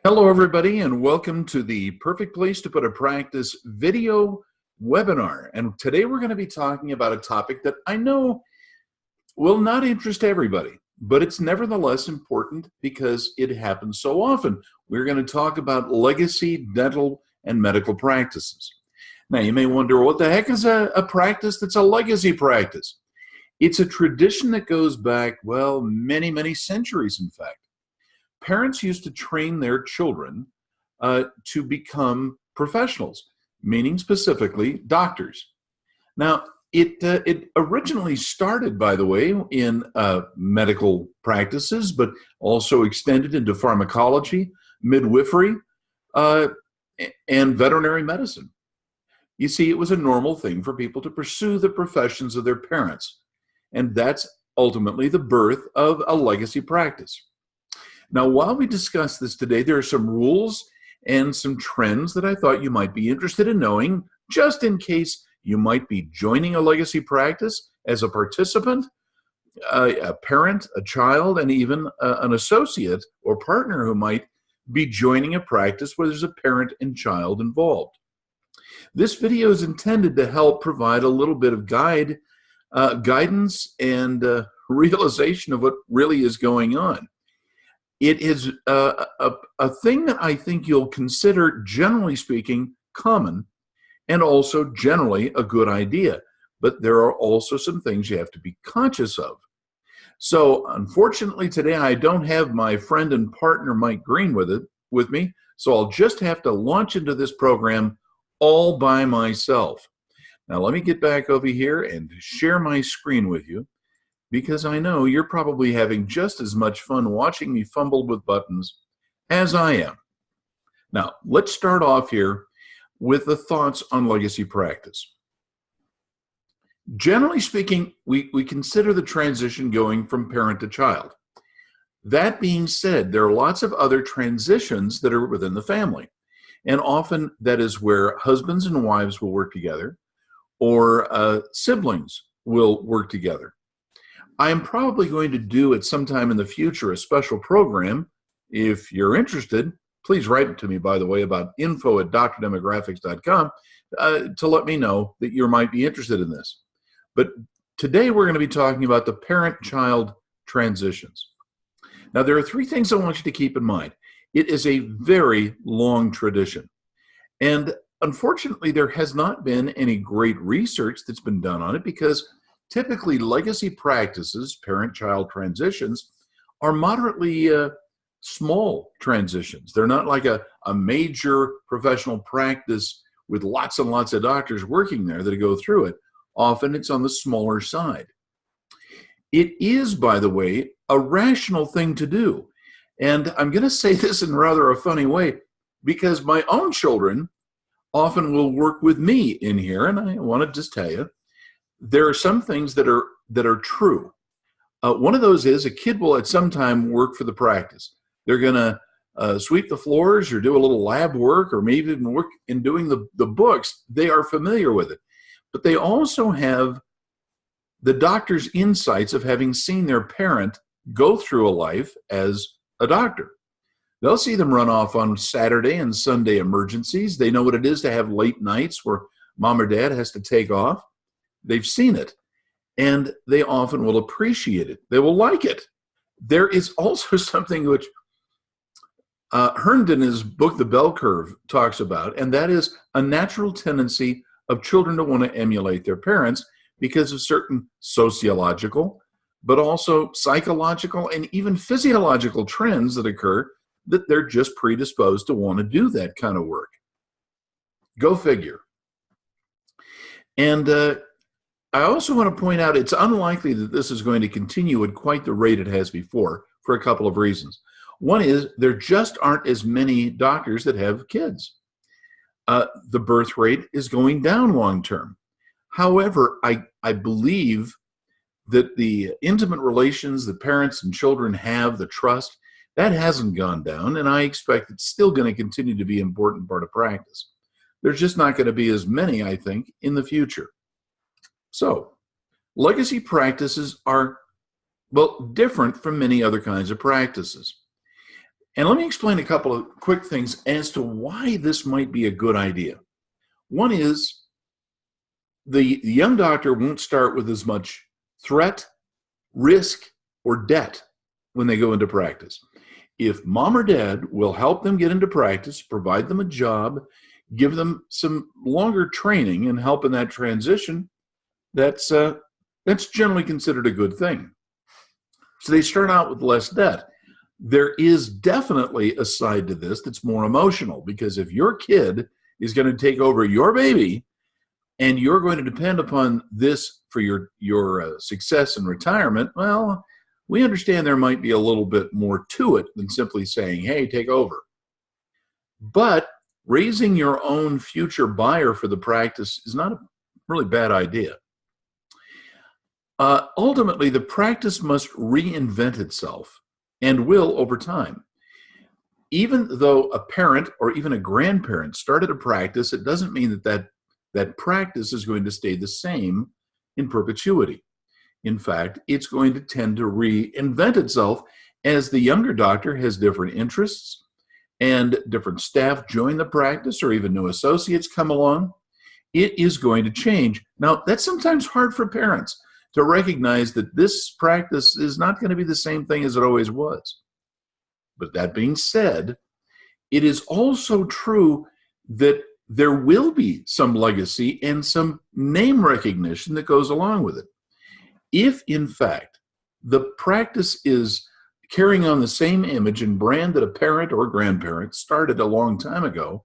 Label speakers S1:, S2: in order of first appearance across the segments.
S1: Hello, everybody, and welcome to the Perfect Place to Put a Practice video webinar. And today we're going to be talking about a topic that I know will not interest everybody, but it's nevertheless important because it happens so often. We're going to talk about legacy dental and medical practices. Now, you may wonder, what the heck is a practice that's a legacy practice? It's a tradition that goes back, well, many, many centuries, in fact. Parents used to train their children to become professionals, meaning specifically doctors. Now, it originally started, by the way, in medical practices, but also extended into pharmacology, midwifery, and veterinary medicine. You see, it was a normal thing for people to pursue the professions of their parents, and that's ultimately the birth of a legacy practice. Now, while we discuss this today, there are some rules and some trends that I thought you might be interested in knowing, just in case you might be joining a legacy practice as a participant, a parent, a child, and even an associate or partner who might be joining a practice where there's a parent and child involved. This video is intended to help provide a little bit of guidance and realization of what really is going on. It is a thing that I think you'll consider, generally speaking, common and also generally a good idea. But there are also some things you have to be conscious of. So unfortunately today I don't have my friend and partner Mike Green with me, so I'll just have to launch into this program all by myself. Now let me get back over here and share my screen with you, because I know you're probably having just as much fun watching me fumble with buttons as I am. Now, let's start off here with the thoughts on legacy practice. Generally speaking, we consider the transition going from parent to child. That being said, there are lots of other transitions that are within the family. And often that is where husbands and wives will work together, or siblings will work together. I am probably going to do at some time in the future a special program. If you're interested, please write to me, by the way, about info@drdemographics.com to let me know that you might be interested in this. But today we're going to be talking about the parent-child transitions. Now, there are three things I want you to keep in mind. It is a very long tradition. And unfortunately, there has not been any great research that's been done on it, because typically, legacy practices, parent-child transitions, are moderately small transitions. They're not like a major professional practice with lots and lots of doctors working there that go through it. Often it's on the smaller side. It is, by the way, a rational thing to do. And I'm going to say this in rather a funny way, because my own children often will work with me in here, and I want to just tell you, there are some things that are true. One of those is a kid will at some time work for the practice. They're going to sweep the floors or do a little lab work, or maybe even work in doing the books. They are familiar with it. But they also have the doctor's insights of having seen their parent go through a life as a doctor. They'll see them run off on Saturday and Sunday emergencies. They know what it is to have late nights where mom or dad has to take off. They've seen it, and they often will appreciate it. They will like it. There is also something which Herndon, in his book, The Bell Curve, talks about, and that is a natural tendency of children to want to emulate their parents because of certain sociological, but also psychological and even physiological trends that occur, that they're just predisposed to want to do that kind of work. Go figure. And I also want to point out it's unlikely that this is going to continue at quite the rate it has before, for a couple of reasons. One is there just aren't as many doctors that have kids. The birth rate is going down long term. However, I believe that the intimate relations that parents and children have, the trust, that hasn't gone down, and I expect it's still going to continue to be an important part of practice. There's just not going to be as many, I think, in the future. So, legacy practices are, well, different from many other kinds of practices. And let me explain a couple of quick things as to why this might be a good idea. One is the young doctor won't start with as much threat, risk, or debt when they go into practice. If mom or dad will help them get into practice, provide them a job, give them some longer training and help in that transition, that's generally considered a good thing. So they start out with less debt. There is definitely a side to this that's more emotional, because if your kid is going to take over your baby and you're going to depend upon this for your success in retirement, well, we understand there might be a little bit more to it than simply saying, hey, take over. But raising your own future buyer for the practice is not a really bad idea. Ultimately, the practice must reinvent itself and will over time. Even though a parent or even a grandparent started a practice, it doesn't mean that practice is going to stay the same in perpetuity. In fact, it's going to tend to reinvent itself as the younger doctor has different interests and different staff join the practice, or even new associates come along. It is going to change. Now, that's sometimes hard for parents to recognize that this practice is not going to be the same thing as it always was. But that being said, it is also true that there will be some legacy and some name recognition that goes along with it. If, in fact, the practice is carrying on the same image and brand that a parent or grandparent started a long time ago,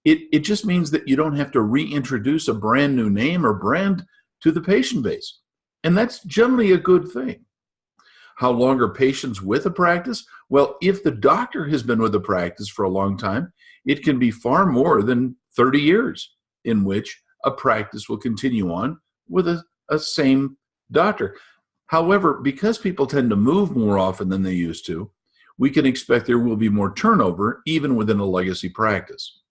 S1: it just means that you don't have to reintroduce a brand new name or brand to the patient base. And that's generally a good thing. How long are patients with a practice? Well, if the doctor has been with the practice for a long time, it can be far more than 30 years in which a practice will continue on with a same doctor. However, because people tend to move more often than they used to, we can expect there will be more turnover even within a legacy practice.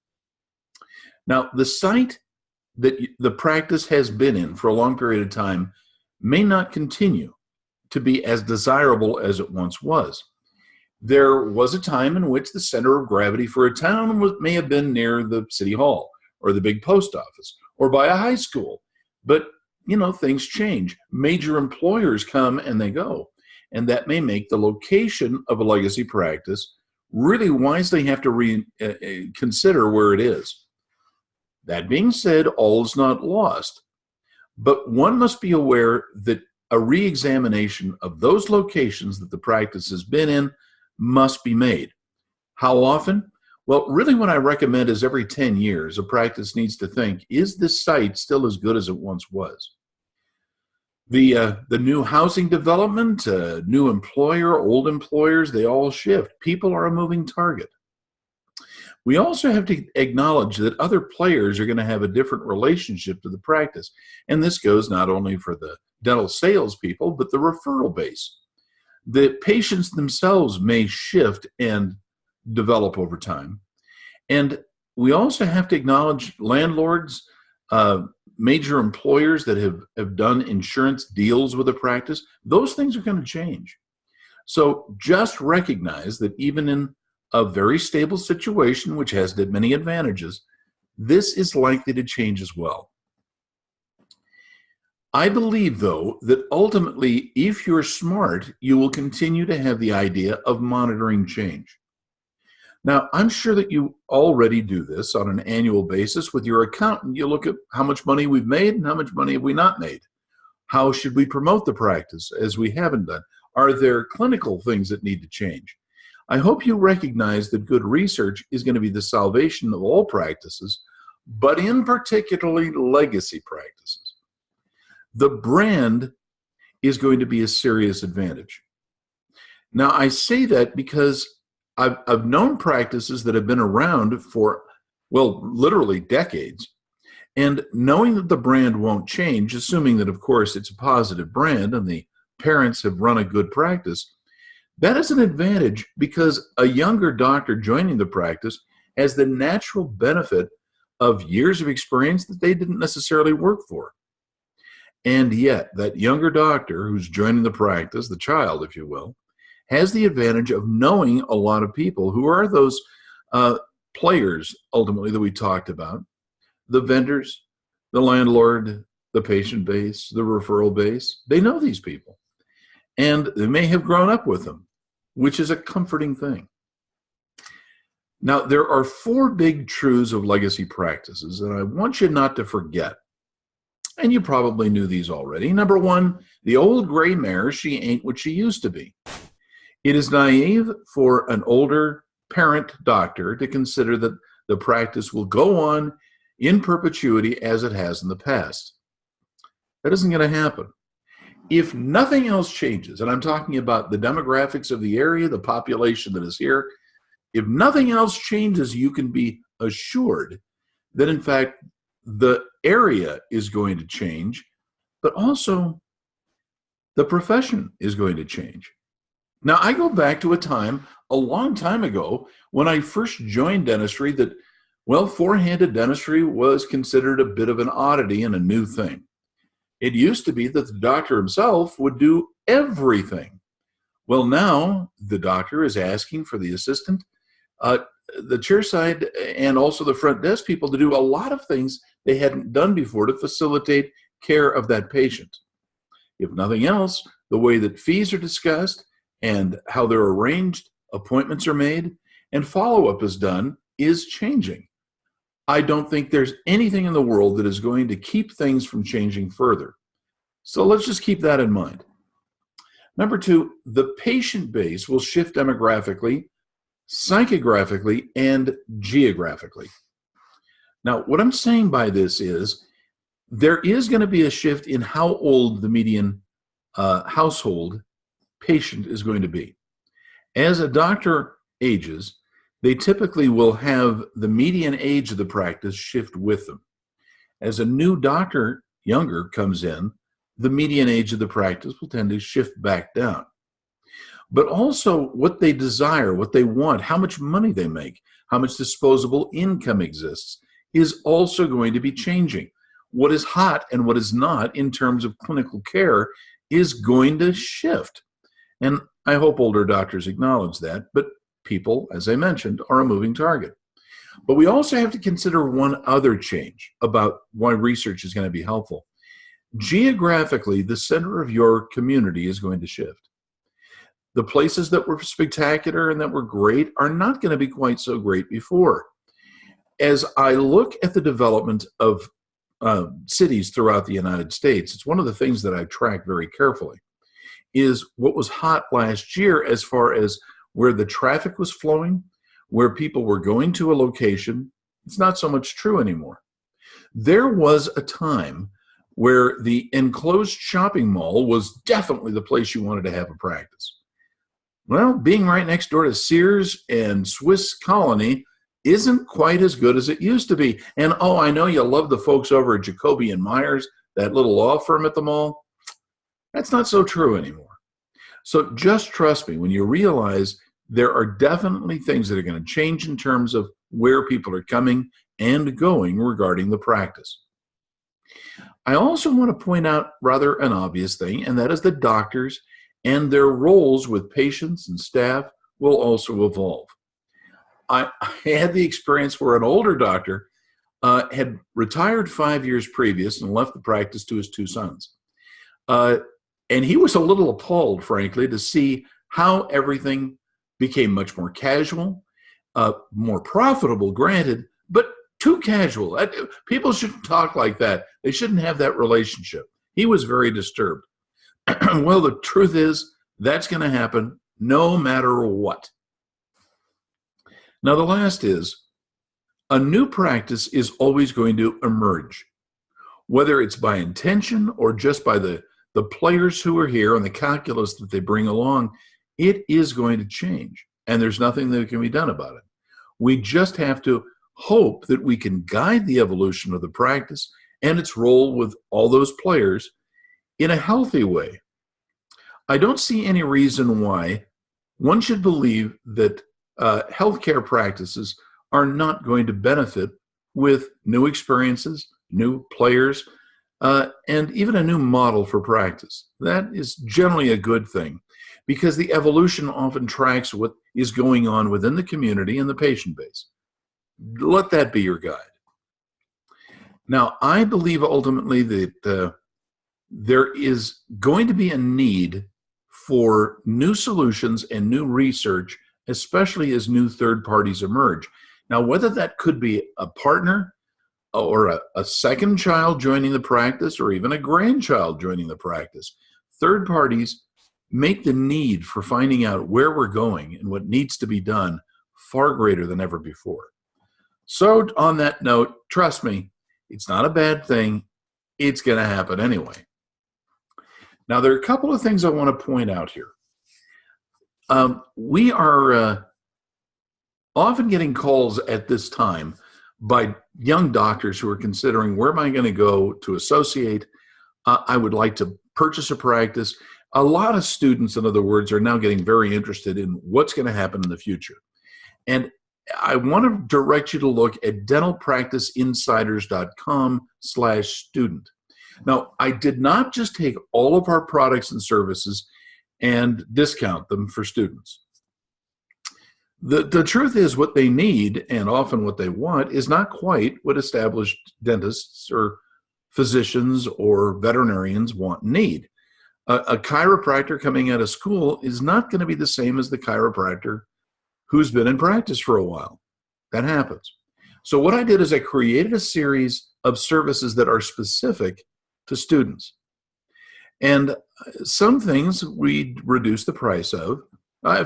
S1: Now, the site that the practice has been in for a long period of time may not continue to be as desirable as it once was. There was a time in which the center of gravity for a town may have been near the city hall or the big post office or by a high school. But, things change. Major employers come and they go. And that may make the location of a legacy practice really wisely have to consider where it is. That being said, all is not lost. But one must be aware that a re-examination of those locations that the practice has been in must be made. How often? Well, really what I recommend is every 10 years, a practice needs to think, is this site still as good as it once was? The new housing development, new employer, old employers, they all shift. People are a moving target. We also have to acknowledge that other players are going to have a different relationship to the practice. And this goes not only for the dental salespeople, but the referral base. The patients themselves may shift and develop over time. And we also have to acknowledge landlords, major employers that have done insurance deals with a practice. Those things are going to change. So just recognize that even in a very stable situation, which has many advantages, this is likely to change as well. I believe, though, that ultimately, if you're smart, you will continue to have the idea of monitoring change. Now, I'm sure that you already do this on an annual basis with your accountant. You look at how much money we've made and how much money have we not made. How should we promote the practice as we haven't done? Are there clinical things that need to change? I hope you recognize that good research is going to be the salvation of all practices, but in particularly legacy practices. The brand is going to be a serious advantage. Now, I say that because I've known practices that have been around for, well, literally decades, and knowing that the brand won't change, assuming that, of course, it's a positive brand and the parents have run a good practice, that is an advantage because a younger doctor joining the practice has the natural benefit of years of experience that they didn't necessarily work for. And yet, that younger doctor who's joining the practice, the child, if you will, has the advantage of knowing a lot of people who are those players, ultimately, that we talked about, the vendors, the landlord, the patient base, the referral base. They know these people, and they may have grown up with them, which is a comforting thing. Now, there are 4 big truths of legacy practices, and I want you not to forget. And you probably knew these already. Number 1, the old gray mare, she ain't what she used to be. It is naive for an older parent doctor to consider that the practice will go on in perpetuity as it has in the past. That isn't going to happen. If nothing else changes, and I'm talking about the demographics of the area, the population that is here, if nothing else changes, you can be assured that, in fact, the area is going to change, but also the profession is going to change. Now, I go back to a time, a long time ago, when I first joined dentistry that, well, four-handed dentistry was considered a bit of an oddity and a new thing. It used to be that the doctor himself would do everything. Well, now the doctor is asking for the assistant, the chairside, and also the front desk people to do a lot of things they hadn't done before to facilitate care of that patient. If nothing else, the way that fees are discussed and how they're arranged, appointments are made, and follow-up is done is changing. I don't think there's anything in the world that is going to keep things from changing further. So let's just keep that in mind. Number 2, the patient base will shift demographically, psychographically, and geographically. Now, what I'm saying by this is there is going to be a shift in how old the median household patient is going to be. As a doctor ages, they typically will have the median age of the practice shift with them. As a new doctor, younger, comes in, the median age of the practice will tend to shift back down. But also what they desire, what they want, how much money they make, how much disposable income exists is also going to be changing. What is hot and what is not in terms of clinical care is going to shift. And I hope older doctors acknowledge that, but people, as I mentioned, are a moving target. But we also have to consider one other change about why research is going to be helpful. Geographically, the center of your community is going to shift. The places that were spectacular and that were great are not going to be quite so great before. As I look at the development of cities throughout the United States, it's one of the things that I track very carefully, is what was hot last year as far as where the traffic was flowing, where people were going to a location. It's not so much true anymore. There was a time where the enclosed shopping mall was definitely the place you wanted to have a practice. Well, being right next door to Sears and Swiss Colony isn't quite as good as it used to be. And oh, I know you love the folks over at Jacoby and Myers, that little law firm at the mall. That's not so true anymore. So just trust me when you realize there are definitely things that are going to change in terms of where people are coming and going regarding the practice. I also want to point out rather an obvious thing, and that is the doctors and their roles with patients and staff will also evolve. I had the experience where an older doctor had retired 5 years previous and left the practice to his 2 sons. And he was a little appalled, frankly, to see how everything became much more casual, more profitable, granted, but too casual. People shouldn't talk like that. They shouldn't have that relationship. He was very disturbed. Well, the truth is that's going to happen no matter what. Now, the last is a new practice is always going to emerge, whether it's by intention or just by the players who are here and the calculus that they bring along. It is going to change, and there's nothing that can be done about it. We just have to hope that we can guide the evolution of the practice and its role with all those players in a healthy way. I don't see any reason why one should believe that healthcare practices are not going to benefit with new experiences, new players, and even a new model for practice. That is generally a good thing. because the evolution often tracks what is going on within the community and the patient base. Let that be your guide. Now, I believe ultimately that there is going to be a need for new solutions and new research, especially as new third parties emerge. Now, whether that could be a partner or a second child joining the practice or even a grandchild joining the practice, third parties make the need for finding out where we're going and what needs to be done far greater than ever before. So on that note, trust me, it's not a bad thing. It's going to happen anyway. Now, there are a couple of things I want to point out here. We are often getting calls at this time by young doctors who are considering, where am I going to go to associate? I would like to purchase a practice. A lot of students, in other words, are now getting very interested in what's going to happen in the future. And I want to direct you to look at dentalpracticeinsiders.com/student. Now, I did not just take all of our products and services and discount them for students. The truth is, what they need, and often what they want, is not quite what established dentists or physicians or veterinarians want and need. A chiropractor coming out of school is not going to be the same as the chiropractor who's been in practice for a while. That happens. So what I did is I created a series of services that are specific to students. And some things we reduce the price of,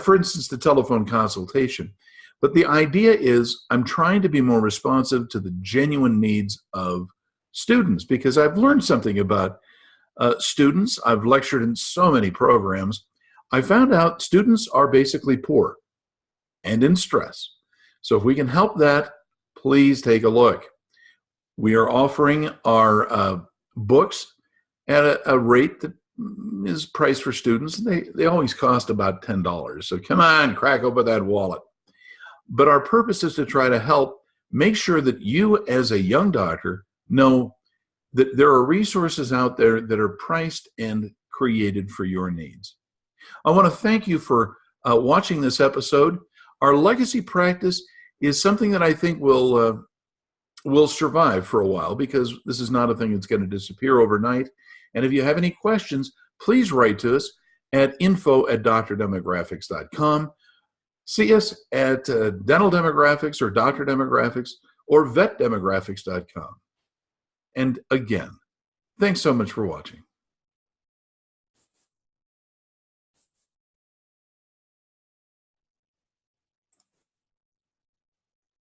S1: for instance, the telephone consultation. But the idea is I'm trying to be more responsive to the genuine needs of students, because I've learned something about students. I've lectured in so many programs. I found out students are basically poor and in stress. So if we can help that, please take a look. We are offering our books at a rate that is priced for students. They always cost about $10. So come on, crack open that wallet. But our purpose is to try to help make sure that you, as a young doctor, know that there are resources out there that are priced and created for your needs. I want to thank you for watching this episode. Our legacy practice is something that I think will survive for a while, because this is not a thing that's going to disappear overnight. And if you have any questions, please write to us at info@drdemographics.com. See us at Dental Demographics or Doctor Demographics or vetdemographics.com. And again, thanks so much for watching.